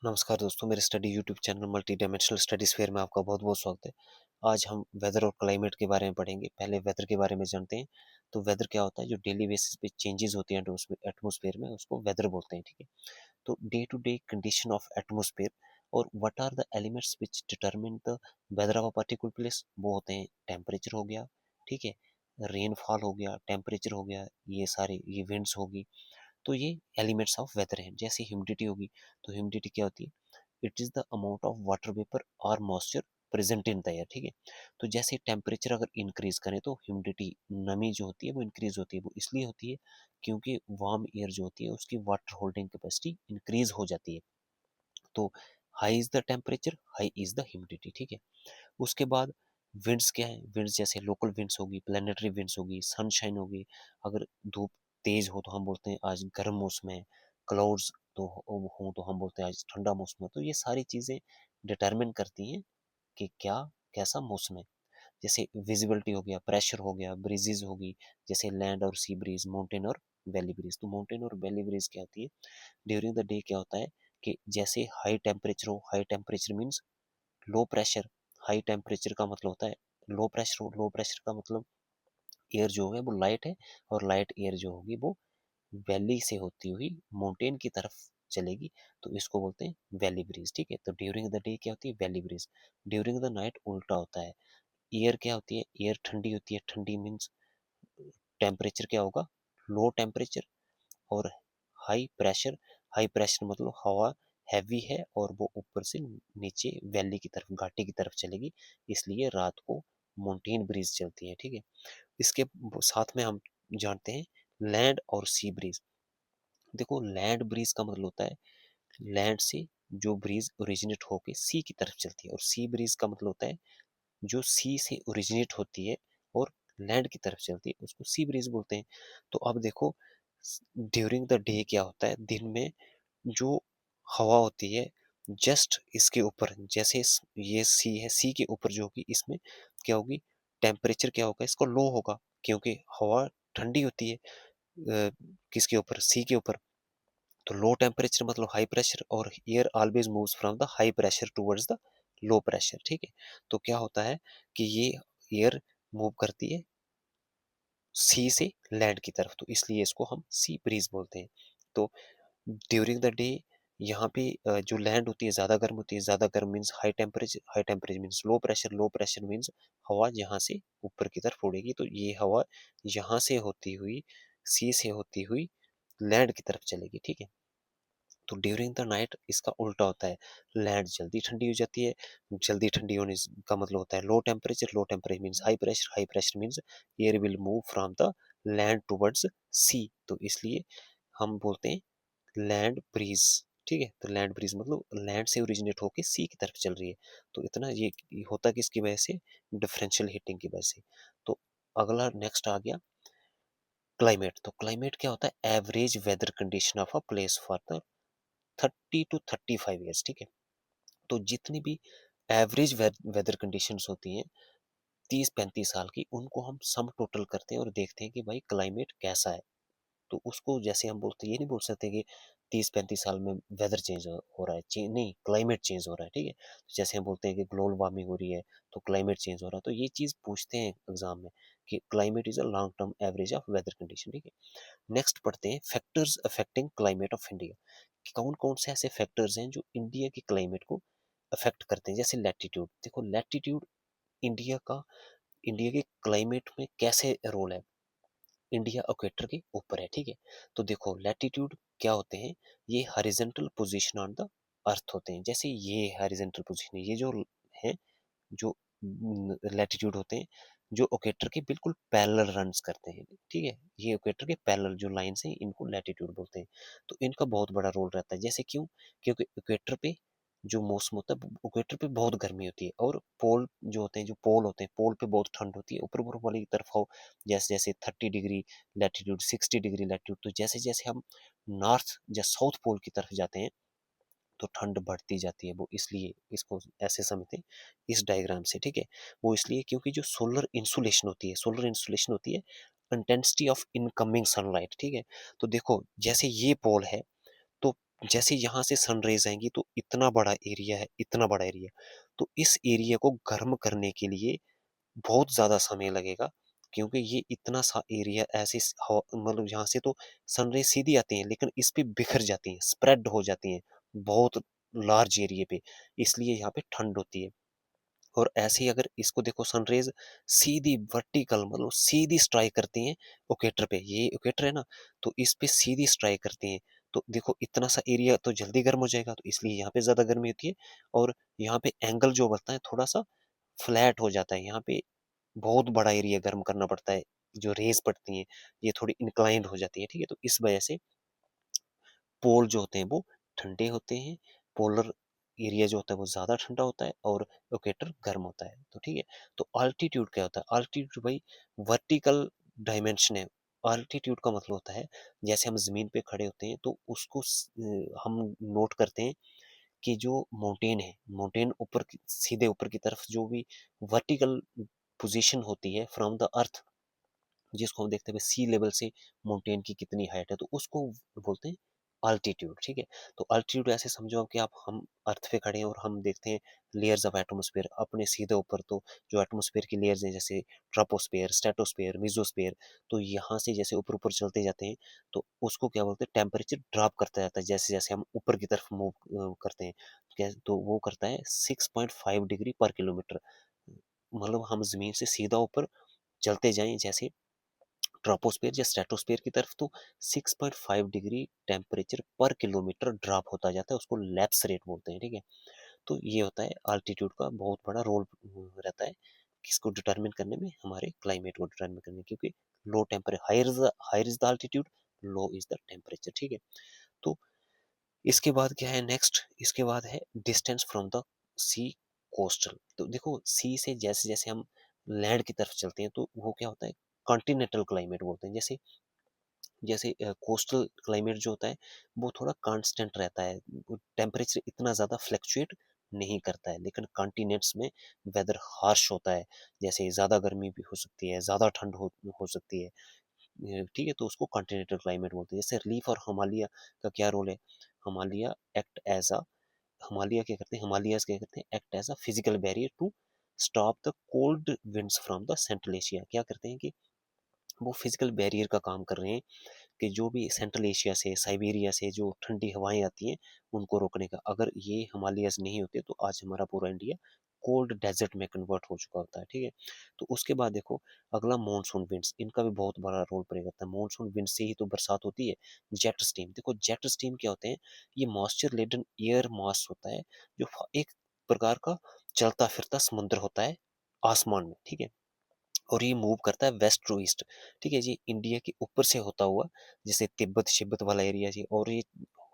नमस्कार दोस्तों, मेरे study YouTube channel multi dimensional studies fair में आपका बहुत-बहुत स्वागत है। आज हम वेदर और क्लाइमेट के बारे में पढ़ेंगे। पहले वेदर के बारे में जानते हैं। तो वेदर क्या होता है? जो डेली बेसिस पे चेंजेस होती हैं एटमॉस्फेयर में, उसको वेदर बोलते हैं, ठीक है? तो day to day condition of atmosphere और what are the elements which determine the weather of a particular place, वो होते हैं टेम्परेचर हो गया, ठीक है? रेनफॉल हो गया, टेम्परेचर हो गया, ये विंड्स होगी। तो ये एलिमेंट्स ऑफ वेदर हैं। जैसे ह्यूमिडिटी होगी, तो ह्यूमिडिटी क्या होती है? It is the amount of water vapour और moisture present in the air, ठीक है? तो जैसे टेम्परेचर अगर इंक्रीज करें तो ह्यूमिडिटी, नमी जो होती है वो इंक्रीज होती है। वो इसलिए होती है क्योंकि वार्म एयर जो होती है उसकी वाटर होल्डिंग कैपेसिटी इंक्रीज हो जाती है। तो high is the temperature, high is the humidity, ठीक है? उसके बाद विंड्स क्या है? विंड्स जैसे लोकल विंड्स होगी, प्लेनेटरी विंड्स होगी, सनशाइन होगी। अगर धूप तेज हो तो हम बोलते हैं आज गर्म मौसम है। क्लाउड्स तो हो तो हम बोलते हैं आज ठंडा मौसम है। तो ये सारी चीजें डिटरमिन करती हैं कि क्या कैसा मौसम है। जैसे विजिबिलिटी हो गया, प्रेशर हो गया, ब्रीजेज होगी, जैसे लैंड और सी ब्रीज, माउंटेन और वैली ब्रीज। तो माउंटेन और वैली ब्रीज क्या होती है? ड्यूरिंग द डे क्या होता है कि जैसे हाई टेम्परेचर हो, high temperature means low pressure. High temperature का मतलब होता है लो प्रेशर हो। लो प्रेशर का मतलब एयर जो है वो लाइट है, और लाइट एयर जो होगी वो वैली से होती हुई माउंटेन की तरफ चलेगी। तो इसको बोलते हैं वैली ब्रीज, ठीक है? तो ड्यूरिंग द डे क्या होती है? Valley breeze. During the night उल्टा होता है। एयर क्या होती है? एयर ठंडी होती है। ठंडी मीन्स टेम्परेचर क्या होगा? लो टेम्परेचर और हाई प्रेशर। हाई प्रेशर मतलब हवा हैवी है और वो ऊपर से नीचे वैली की तरफ, घाटी की तरफ चलेगी। इसलिए रात को माउंटेन ब्रीज चलती है, ठीक है? इसके साथ में हम जानते हैं लैंड और सी ब्रीज। देखो, लैंड ब्रीज का मतलब होता है लैंड से जो ब्रीज ओरिजिनेट होके सी की तरफ चलती है, और सी ब्रीज का मतलब होता है जो सी से ओरिजिनेट होती है और लैंड की तरफ चलती है, उसको सी ब्रीज बोलते हैं। तो अब देखो, ड्यूरिंग द डे क्या होता है? दिन में जो हवा होती है जस्ट इसके ऊपर, जैसे ये सी है, सी के ऊपर जो होगी इसमें क्या होगी? टेम्परेचर क्या होगा? इसको लो होगा, क्योंकि हवा ठंडी होती है किसके ऊपर? सी के ऊपर। तो लो टेम्परेचर मतलब हाई प्रेशर, और air always moves from the high pressure towards the low pressure, ठीक है? तो क्या होता है कि ये एयर मूव करती है सी से लैंड की तरफ, तो इसलिए इसको हम सी ब्रीज बोलते हैं। तो ड्यूरिंग द डे यहाँ पे जो लैंड होती है ज़्यादा गर्म होती है। ज़्यादा गर्म means high temperature, high temperature means low pressure, low pressure means हवा यहाँ से ऊपर की तरफ उड़ेगी। तो ये हवा यहाँ से होती हुई, सी से होती हुई लैंड की तरफ चलेगी, ठीक है? तो ड्यूरिंग द नाइट इसका उल्टा होता है। लैंड जल्दी ठंडी हो जाती है। जल्दी ठंडी होने का मतलब होता है low temperature. Low temperature means high pressure. High pressure means air will move from the land towards sea. तो इसलिए हम बोलते हैं लैंड ब्रीज, ठीक है? तो लैंड ब्रीज मतलब लैंड से ओरिजिनेट होके सी की तरफ चल रही है। तो इतना ये होता किसकी वजह से? डिफरेंशियल हीटिंग की वजह से। तो अगला नेक्स्ट आ गया क्लाइमेट। तो क्लाइमेट क्या होता है? Average weather condition of a place for the 30 to 35 years, ठीक है? तो जितनी भी एवरेज वेदर कंडीशंस होती हैं 30-35 साल की, उनको हम सम टोटल करते हैं और देखते हैं कि भाई क्लाइमेट कैसा है। तो उसको जैसे हम बोलते हैं, ये नहीं बोल सकते कि 30-35 साल में वेदर चेंज हो रहा है, नहीं, क्लाइमेट चेंज हो रहा है, ठीक है? तो जैसे हम बोलते हैं कि ग्लोबल वार्मिंग हो रही है तो क्लाइमेट चेंज हो रहा है। तो ये चीज़ पूछते हैं एग्जाम में कि climate is a long term average of weather condition, ठीक है? नेक्स्ट पढ़ते हैं factors affecting climate of India. कौन कौन से ऐसे फैक्टर्स हैं जो इंडिया के क्लाइमेट को अफेक्ट करते हैं? जैसे लैटिट्यूड। देखो, लैटिट्यूड इंडिया का, इंडिया के क्लाइमेट में कैसे रोल है? इंडिया इक्वेटर के ऊपर है, ठीक है? तो देखो, लैटिट्यूड क्या होते हैं? ये horizontal position on the earth होते हैं। जैसे ये हॉरिजॉन्टल पोजीशन है, ये जो है, जो लैटिट्यूड होते हैं, जो इक्वेटर के बिल्कुल पैरेलल रन्स करते हैं, ठीक है? ये इक्वेटर के पैरेलल जो लाइंस हैं इनको लैटिट्यूड बोलते हैं। तो इनका बहुत बड़ा रोल रहता है। जैसे क्यों? क्योंकि इक्वेटर पे जो मौसम होता है, इक्वेटर पे बहुत गर्मी होती है, और पोल जो होते हैं, जो पोल होते हैं, पोल पे बहुत ठंड होती है। ऊपर ऊपर वाली की तरफ हो, जैसे जैसे 30 डिग्री लैटिट्यूड, 60 डिग्री लैटिट्यूड, तो जैसे जैसे हम नॉर्थ या साउथ पोल की तरफ जाते हैं तो ठंड बढ़ती जाती है। वो इसलिए इसको ऐसे समझते हैं इस डायग्राम से, ठीक है? वो इसलिए क्योंकि जो सोलर इंसुलेशन होती है, सोलर इंसुलेशन होती है इंटेंसिटी ऑफ इनकमिंग सनलाइट, ठीक है? तो देखो, जैसे ये पोल है, तो जैसे यहाँ से सनरेज आएंगी तो इतना बड़ा एरिया है, इतना बड़ा एरिया, तो इस एरिया को गर्म करने के लिए बहुत ज़्यादा समय लगेगा, क्योंकि ये इतना सा एरिया ऐसे मतलब यहाँ से तो सनरेज सीधी आती है, लेकिन इस पे बिखर जाती हैं, स्प्रेड हो जाती हैं बहुत लार्ज एरिया पे, इसलिए यहाँ पे ठंड होती है। और ऐसे ही अगर इसको देखो, सनरेज सीधी वर्टिकल मतलब सीधी स्ट्राइक करती हैं इक्वेटर पे, ये इक्वेटर है ना, तो इस पे सीधी स्ट्राइक करती हैं, तो देखो इतना सा एरिया तो जल्दी गर्म हो जाएगा, तो इसलिए यहाँ पे ज्यादा गर्मी होती है। और यहाँ पे एंगल जो बनता है थोड़ा सा फ्लैट हो जाता है, यहाँ पे बहुत बड़ा एरिया गर्म करना पड़ता है, जो रेज पड़ती हैं ये थोड़ी इंक्लाइंड हो जाती है, ठीक है, तो इस वजह से पोल जो होते हैं वो ठंडे होते हैं, पोलर एरिया जो होता है वो ज़्यादा ठंडा होता है, और इक्वेटर गर्म होता है। तो ठीक है, तो अल्टीट्यूड क्या होता है? अल्टीट्यूड भाई वर्टिकल डायमेंशन है। अल्टीट्यूड का मतलब होता है, जैसे हम ज़मीन पे खड़े होते हैं तो उसको हम नोट करते हैं कि जो माउंटेन है, माउंटेन ऊपर सीधे ऊपर की तरफ जो भी वर्टिकल पोजीशन होती है फ्रॉम द अर्थ, जिसको हम देखते हैं सी लेवल से माउंटेन की कितनी हाइट है, तो उसको बोलते हैं अल्टीट्यूड, ठीक है। तो अल्टीट्यूड ऐसे समझो आप कि आप हम अर्थ पे खड़े हैं और हम देखते हैं लेयर्स ऑफ एटमॉस्फेयर अपने सीधे ऊपर, तो जो एटमॉस्फेयर की लेयर्स हैं जैसे ट्रोपोस्फेयर, स्ट्रेटोस्फेयर, मेसोस्फेयर, तो यहाँ से जैसे ऊपर ऊपर चलते जाते हैं तो उसको क्या बोलते हैं, टेम्परेचर ड्रॉप करता जाता है जैसे जैसे हम ऊपर की तरफ मूव करते हैं। तो वो करता है 6.5 डिग्री पर किलोमीटर, मतलब हम जमीन से सीधा ऊपर चलते जाएं जैसे ट्रोपोस्फेयर या स्ट्रेटोस्फेयर की तरफ, तो 6.5 डिग्री टेम्परेचर पर किलोमीटर ड्रॉप होता जाता है, उसको लैप्स रेट बोलते हैं, ठीक है। तो ये होता है अल्टीट्यूड का बहुत बड़ा रोल रहता है किसको डिटरमिन करने में, हमारे क्लाइमेट को डिटरमिन करने में, क्योंकि low temperature, higher is the altitude, low is the temperature, ठीक है। तो इसके बाद क्या है नेक्स्ट, इसके बाद है distance from the sea coastal. तो देखो सी से जैसे जैसे हम लैंड की तरफ चलते हैं तो वो क्या होता है, कॉन्टिनेंटल क्लाइमेट बोलते हैं। जैसे जैसे कोस्टल क्लाइमेट जो होता है वो थोड़ा कांस्टेंट रहता है, टेम्परेचर इतना ज़्यादा फ्लक्चुएट नहीं करता है, लेकिन कॉन्टिनेंट्स में वेदर हार्श होता है, जैसे ज़्यादा गर्मी भी हो सकती है, ज़्यादा ठंड हो सकती है, ठीक है, तो उसको कॉन्टिनेंटल क्लाइमेट बोलते हैं। जैसे रिलीफ और हिमालय का क्या रोल है, Himalaya act as a, Himalaya क्या करते हैं, हिमालयस क्या करते हैं, act as a physical barrier to stop the cold winds from the central Asia. क्या करते हैं कि वो फिजिकल बैरियर का काम कर रहे हैं कि जो भी सेंट्रल एशिया से, साइबेरिया से जो ठंडी हवाएं आती हैं उनको रोकने का। अगर ये हिमालयस नहीं होते तो आज हमारा पूरा इंडिया कोल्ड डेजर्ट में कन्वर्ट हो चुका होता है, ठीक है। तो उसके बाद देखो अगला मानसून विंड्स, इनका भी बहुत बड़ा रोल प्ले करता है। मानसून विंड से ही तो बरसात होती है। जेट स्ट्रीम, देखो जेट स्ट्रीम क्या होते हैं, ये मॉइस्चर लेडन एयर मास होता है, जो एक प्रकार का चलता फिरता समुद्र होता है आसमान में, ठीक है, और ये मूव करता है वेस्ट टू ईस्ट, ठीक है जी, इंडिया के ऊपर से होता हुआ, जैसे तिब्बत शिब्बत वाला एरिया जी, और ये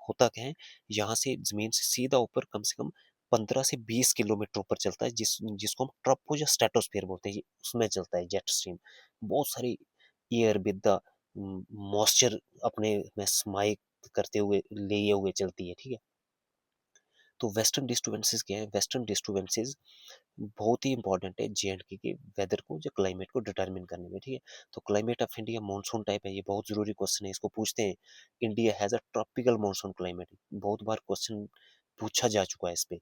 होता क्या है, यहाँ से जमीन से सीधा ऊपर कम से कम 15 से 20 किलोमीटर ऊपर चलता है, जिसको हम ट्रोपो या स्ट्रेटोस्फेयर बोलते हैं, उसमें चलता है जेट स्ट्रीम। बहुत सारी एयर विद द मॉइस्चर अपने में समाई करते हुए लिए हुए चलती है, ठीक है। तो वेस्टर्न डिस्टर्बेंसेस क्या है, वेस्टर्न डिस्टर्बेंसेस बहुत ही इंपॉर्टेंट है जे.एंड.के के वेदर को या क्लाइमेट को डिटरमिन करने में, ठीक है। तो climate of India monsoon type है, ये बहुत जरूरी क्वेश्चन है, इसको पूछते हैं। India has a tropical monsoon climate, बहुत बार क्वेश्चन पूछा जा चुका है इस पे।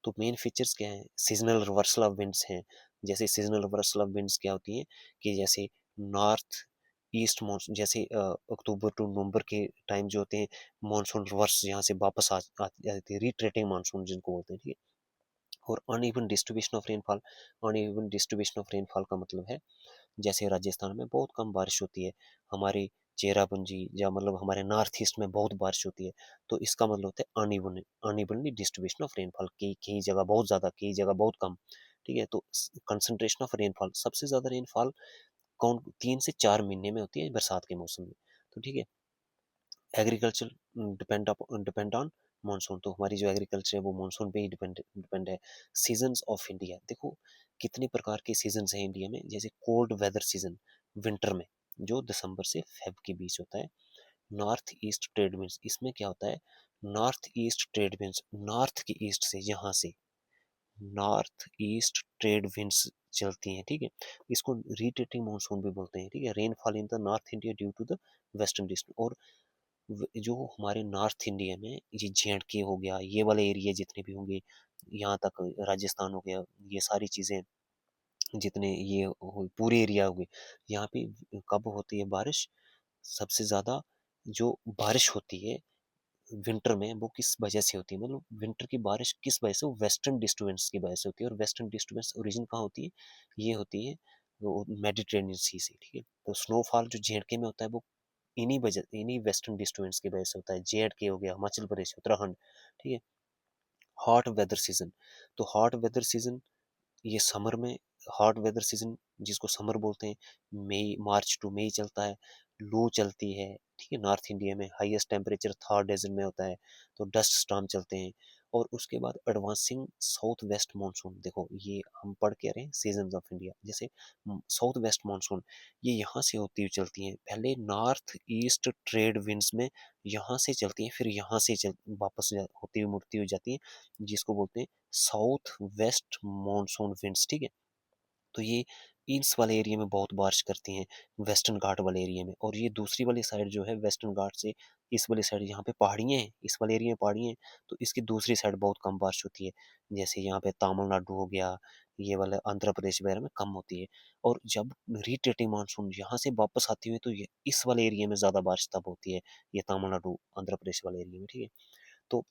तो मेन फीचर्स क्या है, सीजनल रिवर्सल ऑफ विंड्स हैं। जैसे सीजनल रिवर्सल ऑफ विंड्स क्या होती है कि जैसे नॉर्थ ईस्ट मानसून, जैसे अक्टूबर टू नवंबर के टाइम जो होते हैं मानसून रिवर्स यहाँ से वापस आ जाती है, रिट्रेटिंग मानसून जिनको बोलते हैं, ठीक है। और uneven distribution of rainfall, uneven distribution of rainfall का मतलब है जैसे राजस्थान में बहुत कम बारिश होती है, हमारे चेरापूंजी या मतलब हमारे नॉर्थ ईस्ट में बहुत बारिश होती है, तो इसका मतलब होता है uneven, unevenly distribution of rainfall, कई जगह बहुत ज़्यादा, कई जगह बहुत कम, ठीक है। तो कंसंट्रेशन ऑफ रेनफॉल, सबसे ज़्यादा रेनफॉल कौन 3 से 4 महीने में होती है बरसात के मौसम में, तो ठीक है। एग्रीकल्चर डिपेंड ऑन मानसून, तो हमारी जो एग्रीकल्चर है वो मानसून पे ही डिपेंड डिपेंड है। सीजन्स ऑफ इंडिया, देखो कितने प्रकार के सीजन्स हैं इंडिया में, जैसे कोल्ड वेदर सीजन विंटर में जो दिसंबर से फेब के बीच होता है। नॉर्थ ईस्ट ट्रेड विंड्स, इसमें क्या होता है, north east trade winds, north की ईस्ट से, यहाँ से नॉर्थ ईस्ट ट्रेड विंड्स चलती हैं, ठीक है। इसको रिटेटिंग मानसून भी बोलते हैं, ठीक है। Rainfall in the north India due to the western distance, और जो हमारे नॉर्थ इंडिया में ये जे.एंड.के हो गया, ये वाले एरिया जितने भी होंगे, यहाँ तक राजस्थान हो गया, ये सारी चीज़ें जितने ये पूरे एरिया हो गए, यहाँ पे कब होती है बारिश? सबसे ज़्यादा जो बारिश होती है विंटर में, वो किस वजह से होती है? मतलब विंटर की बारिश किस वजह से? वो वेस्टर्न डिस्टर्बेंस की वजह से होती है। और वेस्टर्न डिस्टर्बेंस ओरिजिन कहाँ होती है? ये होती है वो मेडिटेरेनियन सी से, ठीक है। तो स्नोफॉल जो जे.एंड.के में होता है, वो इन्हीं वेस्टर्न डिस्टर्बेंस की वजह से होता है। जे.एंड.के हो गया, हिमाचल प्रदेश, उत्तराखंड, ठीक है। हॉट वेदर सीजन, तो हॉट वेदर सीजन ये समर में, हॉट वेदर सीजन जिसको समर बोलते हैं, मई, मार्च टू मई चलता है। लू चलती है, ठीक है। नॉर्थ इंडिया में हाईएस्ट टेम्परेचर थार डेजर्ट में होता है, तो डस्ट स्टॉर्म चलते हैं। और उसके बाद एडवांसिंग साउथ वेस्ट मानसून, देखो ये हम पढ़ के रहे हैं सीजन ऑफ इंडिया, जैसे साउथ वेस्ट मानसून, ये यहाँ से होती हुई चलती है। पहले नॉर्थ ईस्ट ट्रेड विंड्स में यहाँ से चलती है, फिर यहाँ से वापस होती हुई मुड़ती हुई जाती है, जिसको बोलते हैं साउथ वेस्ट मॉनसून विंड्स, ठीक है। तो ये ईस्ट वाले एरिया में बहुत बारिश करती हैं, वेस्टर्न घाट वाले एरिया में। और ये दूसरी वाली साइड जो है वेस्टर्न घाट से, इस वाली साइड यहाँ पे पहाड़ियाँ हैं, इस वाले एरिया में पहाड़ियाँ हैं, तो इसकी दूसरी साइड बहुत कम बारिश होती है। जैसे यहाँ पे तमिलनाडु हो गया, ये वाला आंध्र प्रदेश वगैरह में कम होती है। और जब रिटेटिंग मानसून यहाँ से वापस आती हुई, तो ये इस वाले एरिया में ज़्यादा बारिश तब होती है, ये तमिलनाडु आंध्र प्रदेश वाले एरिया में, ठीक है। तो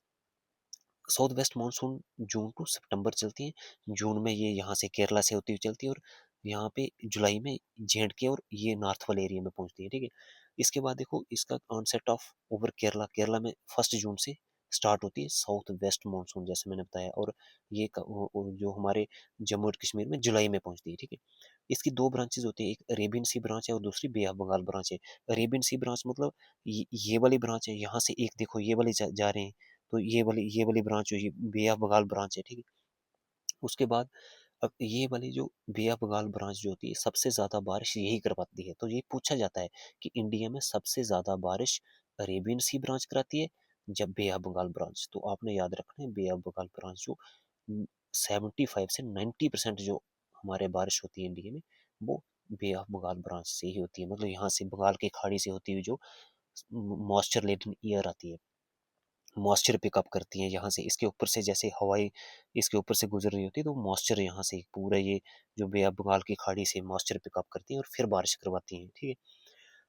south west monsoon June to September चलती है। जून में ये यहाँ से केरला से होती हुई चलती है, और यहाँ पे जुलाई में जे.एंड.के और ये नॉर्थ वाले एरिया में पहुँचती है, ठीक है। इसके बाद देखो इसका onset of over Kerala, Kerala में 1 जून से स्टार्ट होती है साउथ वेस्ट मानसून, जैसे मैंने बताया। और ये जो हमारे जम्मू एंड कश्मीर में जुलाई में पहुँचती है, ठीक है। इसकी 2 ब्रांचेज होती है, एक अरेबियन सी ब्रांच है और दूसरी बे ऑफ बंगाल ब्रांच है। अरेबियन सी ब्रांच मतलब ये वाली ब्रांच है, यहाँ से एक देखो ये वाले जा रहे हैं, तो ये वाली ब्रांच हुई बे ऑफ बंगाल ब्रांच है, ठीक है। उसके बाद अब ये वाली जो बे ऑफ बंगाल ब्रांच जो होती है, सबसे ज़्यादा बारिश यही कर पाती है। तो ये पूछा जाता है कि इंडिया में सबसे ज़्यादा बारिश अरेबियन सी ब्रांच कराती है, जब बे ऑफ बंगाल ब्रांच। तो आपने याद रखना है, बे ऑफ बंगाल ब्रांच जो 75 से 90% जो हमारे बारिश होती है इंडिया में, वो बे ऑफ बंगाल ब्रांच से ही होती है। मतलब यहाँ से बंगाल की खाड़ी से होती हुई जो मॉइस्चर लेडन एयर आती है, मॉइस्चर पिकअप करती हैं यहाँ से, इसके ऊपर से जैसे हवाई इसके ऊपर से गुजर रही होती है, तो मॉइस्चर यहाँ से पूरा ये जो बे ऑफ बंगाल की खाड़ी से मॉइस्चर पिकअप करती हैं और फिर बारिश करवाती हैं, ठीक है।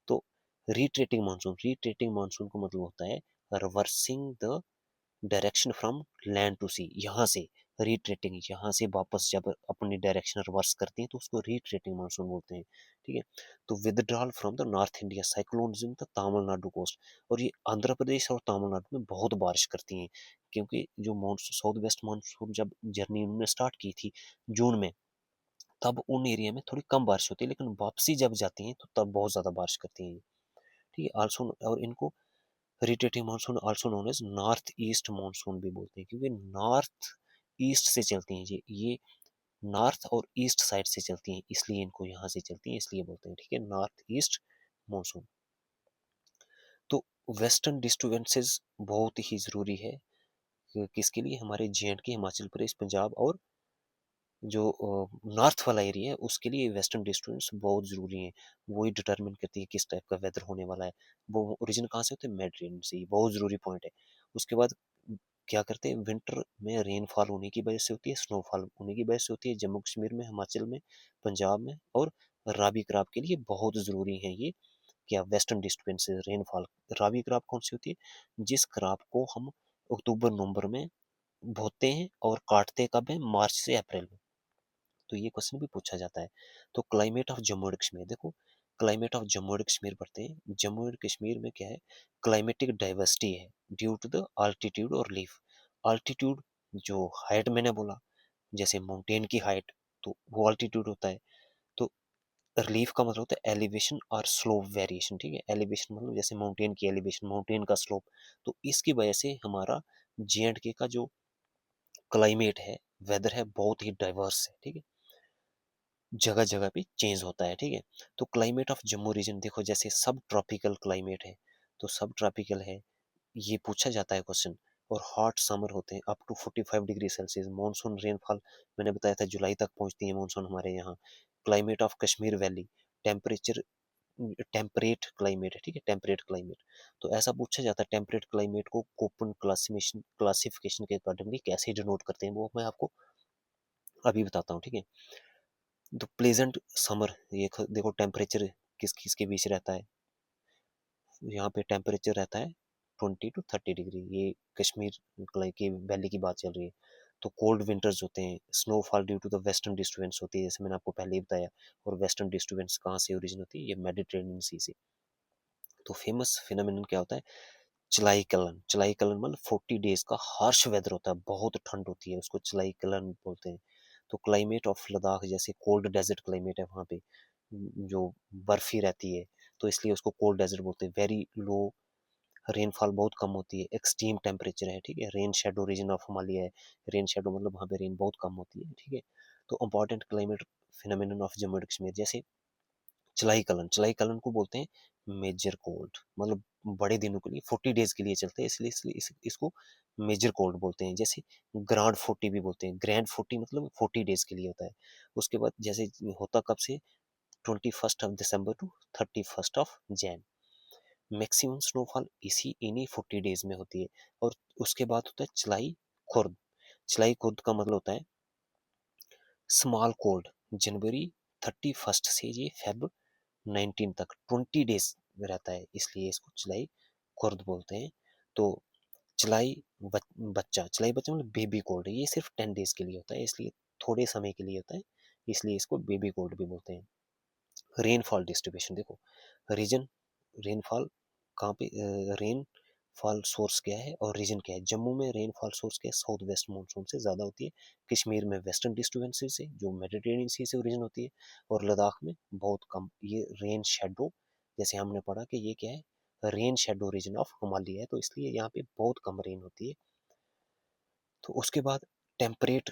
तो रिट्रेटिंग मानसून का मतलब होता है reversing the direction from land to sea, यहाँ से रिट्रेटिंग, यहाँ से वापस जब अपनी डायरेक्शन रिवर्स करती हैं, तो उसको रिट्रेटिंग मानसून बोलते हैं, ठीक है। तो withdrawal from the north India cyclonism the Tamil Nadu coast, और ये आंध्र प्रदेश और तमिलनाडु में बहुत बारिश करती हैं, क्योंकि जो मानसून साउथ वेस्ट मानसून जब जर्नी उन्होंने स्टार्ट की थी जून में, तब उन एरिया में थोड़ी कम बारिश होती है, लेकिन वापसी जब जाती हैं तो तब बहुत ज़्यादा बारिश करती हैं, ठीक है। आल्सो, और इनको retreating monsoon also known as north east monsoon भी बोलते हैं, क्योंकि नॉर्थ ईस्ट से चलती हैं, ये नॉर्थ और ईस्ट साइड से चलती हैं, इसलिए इनको यहाँ से चलती हैं, इसलिए बोलते हैं, ठीक है, नॉर्थ ईस्ट मानसून। तो वेस्टर्न डिस्टर्बेंसेस बहुत ही ज़रूरी है किसके लिए? हमारे जे.एंड.के, हिमाचल प्रदेश, पंजाब और जो नॉर्थ वाला एरिया है, उसके लिए वेस्टर्न डिस्टेंस बहुत ज़रूरी है। वही डिटरमिन करती है किस टाइप का वेदर होने वाला है। वो ओरिजिन कहाँ से होते हैं? मेडिटेरेनियन से, ये बहुत ज़रूरी पॉइंट है। उसके बाद क्या करते हैं, विंटर में रेनफॉल होने की वजह से होती है, स्नोफॉल होने की वजह से होती है, जम्मू कश्मीर में, हिमाचल में, पंजाब में। और राबी क्रॉप के लिए बहुत ज़रूरी है ये, क्या? Western disturbances, rainfall. Rabi crop कौन सी होती है? जिस क्रॉप को हम अक्टूबर नवंबर में बोते हैं और काटते कब है? मार्च से अप्रैल में। तो ये क्वेश्चन भी पूछा जाता है। तो climate of Jammu and Kashmir, देखो climate of Jammu and Kashmir पढ़ते हैं। जम्मू एंड कश्मीर में क्या है? क्लाइमेटिक डाइवर्सिटी है ड्यू टू द अल्टीट्यूड और लीफ। अल्टीट्यूड जो हाइट मैंने बोला, जैसे माउंटेन की हाइट, तो वो अल्टीट्यूड होता है। तो रिलीफ का मतलब होता है एलिवेशन और स्लोप वेरिएशन, ठीक है। एलिवेशन मतलब जैसे माउंटेन की एलिवेशन, माउंटेन का स्लोप। तो इसकी वजह से हमारा जे एंड के का जो क्लाइमेट है, वेदर है, बहुत ही डाइवर्स है, ठीक है। जगह जगह पे चेंज होता है, ठीक है। तो क्लाइमेट ऑफ जम्मू रीजन देखो, जैसे सब ट्रॉपिकल क्लाइमेट है, तो सब ट्रॉपिकल है, ये पूछा जाता है क्वेश्चन। और हॉट समर होते हैं up to 45 degree Celsius. Monsoon rainfall मैंने बताया था जुलाई तक पहुंचती है मानसून हमारे यहाँ। Climate of Kashmir valley, temperature temperate climate है, ठीक है, टेम्परेट क्लाइमेट। तो ऐसा पूछा जाता है टेम्परेट क्लाइमेट को कोपन क्लासिफिकेशन के अकॉर्डिंगली कैसे डिनोट करते हैं, वो मैं आपको अभी बताता हूँ, ठीक है। तो प्लेजेंट समर, ये देखो टेम्परेचर किस किस के बीच रहता है, यहाँ पे टेम्परेचर रहता है 20 to 30 डिग्री, ये कश्मीर की वैली की बात चल रही है। तो कोल्ड विंटर्स होते हैं, snowfall due to the western disturbance होती है, जैसे मैंने आपको पहले ही बताया। और वेस्टर्न डिस्टर्बेंस कहाँ से ओरिजिन होती है, ये मेडिटेरेनियन सी से। तो फेमस फिनोमेनन क्या होता है, चलाई कलन। चलाई कलन मतलब 40 डेज का हार्श वेदर होता है, बहुत ठंड होती है, उसको चलाई कलन बोलते हैं। तो क्लाइमेट ऑफ लद्दाख जैसे कोल्ड डेजर्ट क्लाइमेट है वहाँ पे, जो बर्फी रहती है, तो इसलिए उसको कोल्ड डेजर्ट बोलते हैं। वेरी लो रेनफॉल, बहुत कम होती है, एक्सट्रीम टेम्परेचर है, ठीक है। Rain shadow reason of Himalaya है, रेन शेडो मतलब वहाँ पे रेन बहुत कम होती है, ठीक है। तो important climate phenomenon of Jammu and Kashmir, जैसे चलाई कलन। चलाई कलन को बोलते हैं मेजर कोल्ड, मतलब बड़े दिनों के लिए 40 डेज के लिए चलते हैं, इसलिए इसको मेजर कोल्ड बोलते हैं। जैसे ग्रांड 40 भी बोलते हैं, ग्रैंड 40 मतलब 40 डेज के लिए होता है। उसके बाद जैसे होता कब से, 21 December two 31 Jain. Maximum snowfall इन्हीं 40 डेज में होती है। और उसके बाद होता है चलाई खुर्द। चलाई खुर्द का मतलब होता है स्मॉल कोल्ड, जनवरी 31 से ये फेब 19 तक 20 डेज में रहता है, इसलिए इसको चलाई खुर्द बोलते हैं। तो चलाई बच्चा, चलाई बच्चा मतलब बेबी कोल्ड, ये सिर्फ 10 डेज के लिए होता है, इसलिए थोड़े समय के लिए होता है, इसलिए इसको बेबी कोल्ड भी बोलते हैं। रेनफॉल डिस्ट्रीब्यूशन देखो, रीजन, रेनफॉल कहाँ पे, रेन फॉल सोर्स क्या है और रीजन क्या है। जम्मू में रेनफॉल सोर्स क्या है, साउथ वेस्ट मानसून से ज़्यादा होती है। कश्मीर में वेस्टर्न डिस्टर्बेंसेस से जो मेडिटेरेनियन सी से ओरिजिन होती है। और लद्दाख में बहुत कम। ये रेन शेडो, जैसे हमने पढ़ा कि ये क्या है, rain shadow reason of Himalaya है, तो इसलिए यहाँ पे बहुत कम रेन होती है। तो उसके बाद टेम्परेट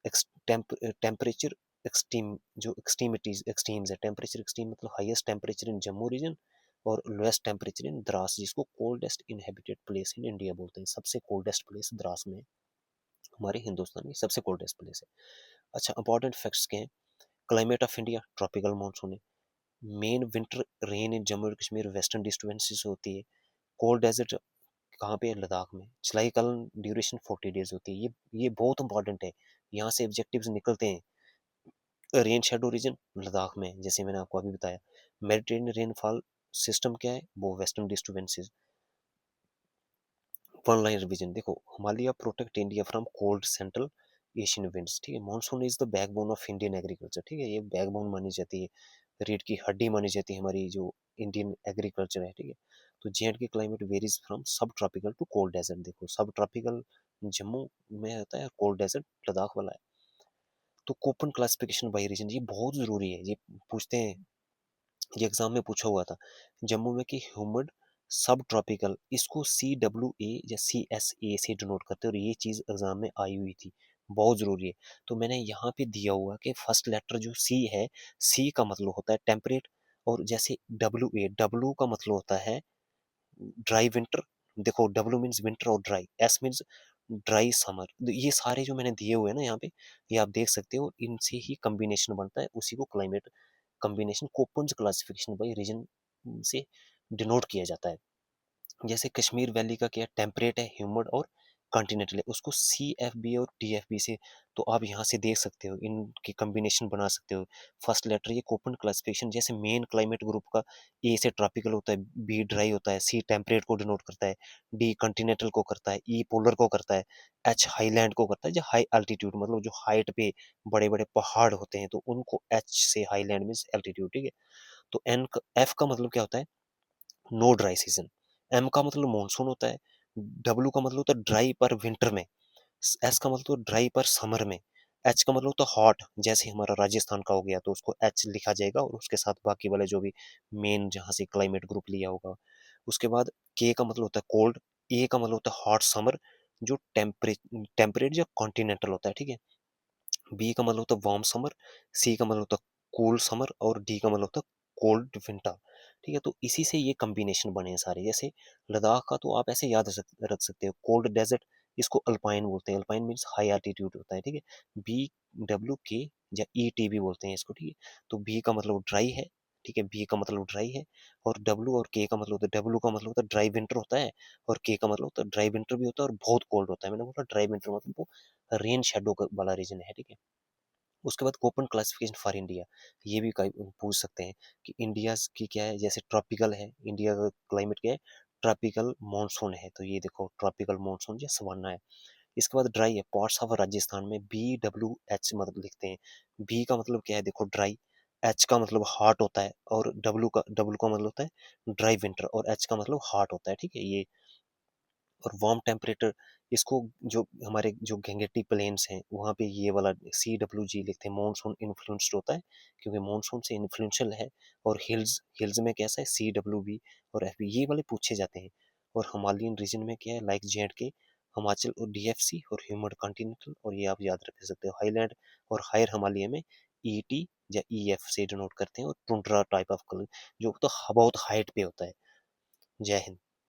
टेम्परेचर एक्सट्रीम, जो एक्सट्रीमिटीज एक्सट्रीम्स है, टेम्परेचर एक्सट्रीम मतलब highest temperature in Jammu region और लोएस्ट टेम्परेचर इन द्रास, जिसको coldest inhabited place in India बोलते हैं। सबसे कोल्डेस्ट प्लेस द्रास में, हमारे हिंदुस्तान की सबसे कोल्डेस्ट प्लेस है। अच्छा, इंपॉर्टेंट फैक्ट्स क्या हैं, climate of India tropical monsoon है। Main winter rain in Jammu and Kashmir western disturbances होती है। कोल्ड डेजर्ट कहाँ पे है, लद्दाख में। चलाई कलन ड्यूरेशन 40 डेज होती है, ये बहुत इंपॉर्टेंट है, यहाँ से ऑब्जेक्टिव्स निकलते हैं। रेन शेडो रीजन लद्दाख में, जैसे मैंने आपको अभी बताया। मेडिटेरेनियन रेनफॉल सिस्टम क्या है, वो western disturbances. One line revision देखो, Himalaya protect India from cold central Asian winds, ठीक है। Monsoon is the backbone of Indian agriculture, ठीक है, ये बैकबोन मानी जाती है, रीढ़ की हड्डी मानी जाती है हमारी जो इंडियन एग्रीकल्चर है, ठीक है। तो जेएंड के क्लाइमेट वेरीज फ्रॉम सब ट्रॉपिकल टू कोल्ड डेजर्ट, देखो सब ट्रॉपिकल जम्मू में होता है, कोल्ड डेजर्ट लद्दाख वाला है। तो कोपन क्लासिफिकेशन बाई रीजन, ये बहुत जरूरी है, ये पूछते हैं, ये एग्जाम में पूछा हुआ था। जम्मू में कि ह्यूमिड सब ट्रॉपिकल, इसको CWA या CSA से डिनोट करते हैं, और ये चीज़ एग्जाम में आई हुई थी, बहुत ज़रूरी है। तो मैंने यहाँ पे दिया हुआ कि फर्स्ट लेटर जो C है, C का मतलब होता है टेम्परेट। और जैसे W का मतलब होता है ड्राई विंटर, देखो W मीन्स विंटर और dry, S means dry summer. ये सारे जो मैंने दिए हुए हैं ना यहाँ पे, ये आप देख सकते हो, इनसे ही कम्बिनेशन बनता है, उसी को climate combination Koppen's classification by region से डिनोट किया जाता है। जैसे कश्मीर वैली का क्या टेम्परेट है, ह्यूमिड और कॉन्टिनेंटल है, उसको CFB और TFB से, तो आप यहाँ से देख सकते हो, इनकी कम्बिनेशन बना सकते हो। फर्स्ट लेटर ये कोपन क्लासिफिकेशन, जैसे मेन क्लाइमेट ग्रुप का A से ट्रॉपिकल होता है, B ड्राई होता है, C टेम्परेट को डिनोट करता है, D कॉन्टिनेंटल को करता है, E पोलर को करता है, H हाईलैंड को करता है, जो हाई एल्टीट्यूड मतलब जो हाइट पे बड़े बड़े पहाड़ होते हैं, तो उनको H से हाईलैंड मीन्स एल्टीट्यूड, ठीक है। तो F का मतलब क्या होता है, नो ड्राई सीजन। M का मतलब मानसून होता है। W का मतलब होता है ड्राई पर विंटर में। S का मतलब होता है ड्राई पर समर में। H का मतलब होता है हॉट, जैसे हमारा राजस्थान का हो गया, तो उसको H लिखा जाएगा, और उसके साथ बाकी वाले जो भी मेन जहाँ से क्लाइमेट ग्रुप लिया होगा। उसके बाद K का मतलब होता है कोल्ड। A का मतलब होता है हॉट समर, जो टेम्परेट या कॉन्टिनेंटल होता है, ठीक है। B का मतलब होता है वार्म समर, C का मतलब होता है कूल समर, और D का मतलब होता है कोल्ड विंटर, ठीक है। तो इसी से ये कम्बिनेशन बने हैं सारे। जैसे लद्दाख का तो आप ऐसे याद रख सकते हो, कोल्ड डेजर्ट, इसको अल्पाइन बोलते हैं, अल्पाइन मीन्स हाई एल्टीट्यूड होता है, ठीक है। BWK या ET भी बोलते हैं इसको, ठीक है। तो B का मतलब ड्राई है, ठीक है, बी का मतलब ड्राई है, और डब्लू और के का मतलब होता है, डब्लू का मतलब होता है ड्राई विंटर होता है, और के का मतलब होता है ड्राई विंटर भी होता है और बहुत कोल्ड होता है। मैंने बोला ड्राई विंटर मतलब वो रेन शेडो वाला रीजन है, ठीक है। उसके बाद कोपन क्लासिफिकेशन फॉर इंडिया, ये भी पूछ सकते हैं कि इंडिया की क्या है, जैसे ट्रॉपिकल है, इंडिया का क्लाइमेट क्या है, ट्रॉपिकल मॉनसून है, तो ये देखो ट्रॉपिकल मॉनसून या सवाना है। इसके बाद ड्राई है, पार्ट्स ऑफ राजस्थान में BWH मतलब लिखते हैं। बी का मतलब क्या है, देखो ड्राई, एच का मतलब हॉट होता है, और डब्लू का मतलब होता है ड्राई विंटर, और एच का मतलब हॉट होता है, ठीक है ये। और वार्म टेम्परेचर, इसको जो हमारे जो गेंगेटी प्लेन्स हैं वहाँ पे ये वाला CWG लिखते हैं, मानसून इन्फ्लुएंस्ड होता है, क्योंकि मानसून से इन्फ्लुएंशियल है। और हिल्स हिल्स में कैसा है, CWB और FB, ये वाले पूछे जाते हैं। और हिमालयन रीजन में क्या है, लाइक JNK, हिमाचल और DFC और ह्यूमड कॉन्टिनेंटल, और ये आप याद रख सकते हो, हाईलैंड और हायर हिमालय में ET या EF से डिनोट करते हैं, और टुंड्रा टाइप ऑफ कलर जो तो बहुत हाइट पे होता है। जय हिंद।